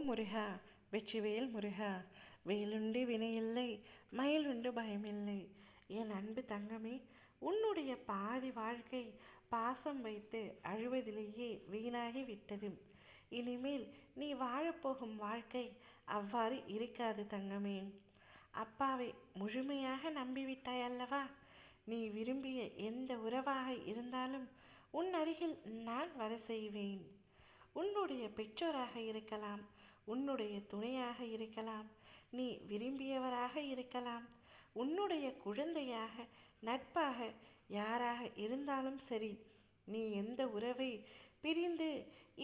முருகா வெற்றிவேல் முருகா, வேலுண்டு வினையில்லை, மயிலுண்டு பயமில்லை. என் அன்பு தங்கமே, உன்னுடைய பாதி வாழ்க்கை பாசம் வைத்து அழுவதிலேயே வீணாகி விட்டது. இனிமேல் நீ வாழப்போகும் வாழ்க்கை அவ்வாறு இருக்காது தங்கமே. அப்பாவை முழுமையாக நம்பிவிட்டாய் அல்லவா? நீ விரும்பிய எந்த உறவாக இருந்தாலும் உன் அருகில் நான் வர செய்வேன். உன்னுடைய பெற்றோராக இருக்கலாம், உன்னுடைய துணையாக இருக்கலாம், நீ விரும்பியவராக இருக்கலாம், உன்னுடைய குழந்தையாக, நட்பாக, யாராக இருந்தாலும் சரி. நீ எந்த உறவை பிரிந்து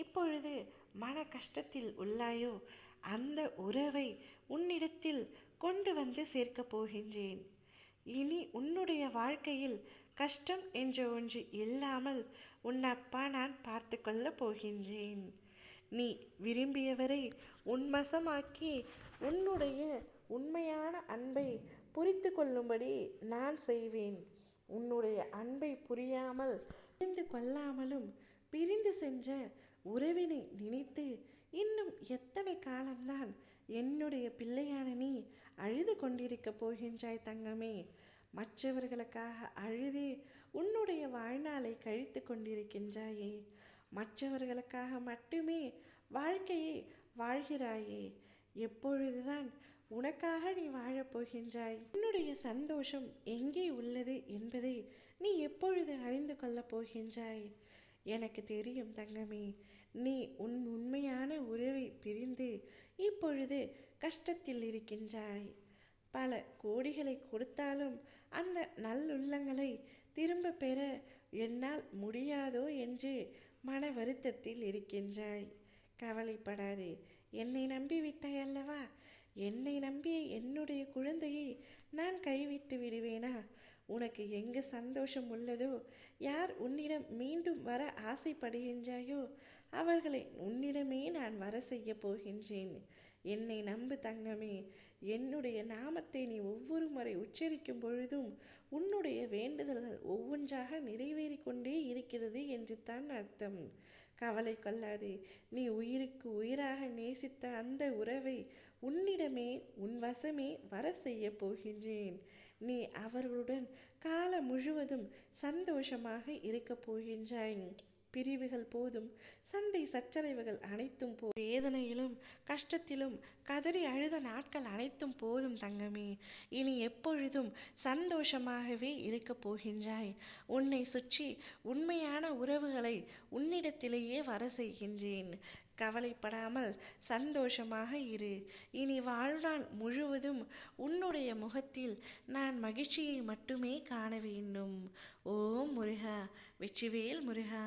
இப்பொழுது மன கஷ்டத்தில் உள்ளாயோ அந்த உறவை உன்னிடத்தில் கொண்டு வந்து சேர்க்கப் போகின்றேன். இனி உன்னுடைய வாழ்க்கையில் கஷ்டம் என்ற ஒன்று இல்லாமல் உன் அப்பா நான் பார்த்து கொள்ளப் போகின்றேன். நீ விரும்பியவரை உன்வசமாக்கி உன்னுடைய உண்மையான அன்பை புரிந்து கொள்ளும்படி நான் செய்வேன். உன்னுடைய அன்பை புரியாமல் புரிந்து கொள்ளாமலும் பிரிந்து சென்ற உறவினை நினைத்து இன்னும் எத்தனை காலம்தான் என்னுடைய பிள்ளையான நீ அழுது கொண்டிருக்க போகின்றாய் தங்கமே. மற்றவர்களுக்காக அழுதே உன்னுடைய வாழ்நாளை கழித்து கொண்டிருக்கின்றாயே. மற்றவர்களுக்காக மட்டுமே வாழ்க்கையை வாழ்கிறாயே. எப்பொழுதுதான் உனக்காக நீ வாழப்போகின்றாய்? உன்னுடைய சந்தோஷம் எங்கே உள்ளது என்பதை நீ எப்பொழுது அறிந்து கொள்ளப் போகின்றாய்? எனக்கு தெரியும் தங்கமே, நீ உன் உண்மையான உறவை பிரிந்து இப்பொழுது கஷ்டத்தில் இருக்கின்றாய். பல கோடிகளை கொடுத்தாலும் அந்த நல்லுள்ளங்களை திரும்ப பெற என்னால் முடியாதோ என்று மன வருத்தத்தில் இருக்கின்றாய். கவலைப்படாதே, என்னை நம்பிவிட்டாய் அல்லவா? என்னை நம்பிய என்னுடைய குழந்தையை நான் கைவிட்டு விடுவேனா? உனக்கு எங்கு சந்தோஷம் உள்ளதோ, யார் உன்னிடம் மீண்டும் வர ஆசைப்படுகின்றாயோ அவர்களை உன்னிடமே நான் வர செய்ய போகின்றேன். என்னை நம்பு தங்கமே. என்னுடைய நாமத்தை நீ ஒவ்வொரு முறை உச்சரிக்கும் பொழுதும் உன்னுடைய வேண்டுதல்கள் ஒவ்வொன்றாக நிறைவேறி கொண்டே இருக்கிறது என்று தான் அர்த்தம். கவலை கொள்ளாதே. நீ உயிருக்கு உயிராக நேசித்த அந்த உறவை உன்னிடமே உன் வசமே வர செய்ய போகின்றேன். நீ அவர்களுடன் காலம் முழுவதும் சந்தோஷமாக இருக்கப் போகின்றாய். பிரிவுகள் போதும், சண்டை சச்சரவுகள் அனைத்தும் வேதனையிலும் கஷ்டத்திலும் கதறி அழுத நாட்கள் அனைத்தும் போதும் தங்கமே. இனி எப்பொழுதும் சந்தோஷமாகவே இருக்கப் போகின்றாய். உன்னை சுற்றி உண்மையான உறவுகளை உன்னிடத்திலேயே வர செய்கின்றேன். கவலைப்படாமல் சந்தோஷமாக இரு. இனி வாழ்நாள் முழுவதும் உன்னுடைய முகத்தில் நான் மகிழ்ச்சியை மட்டுமே காண வேண்டும். ஓம் முருகா, வெற்றிவேல் முருகா.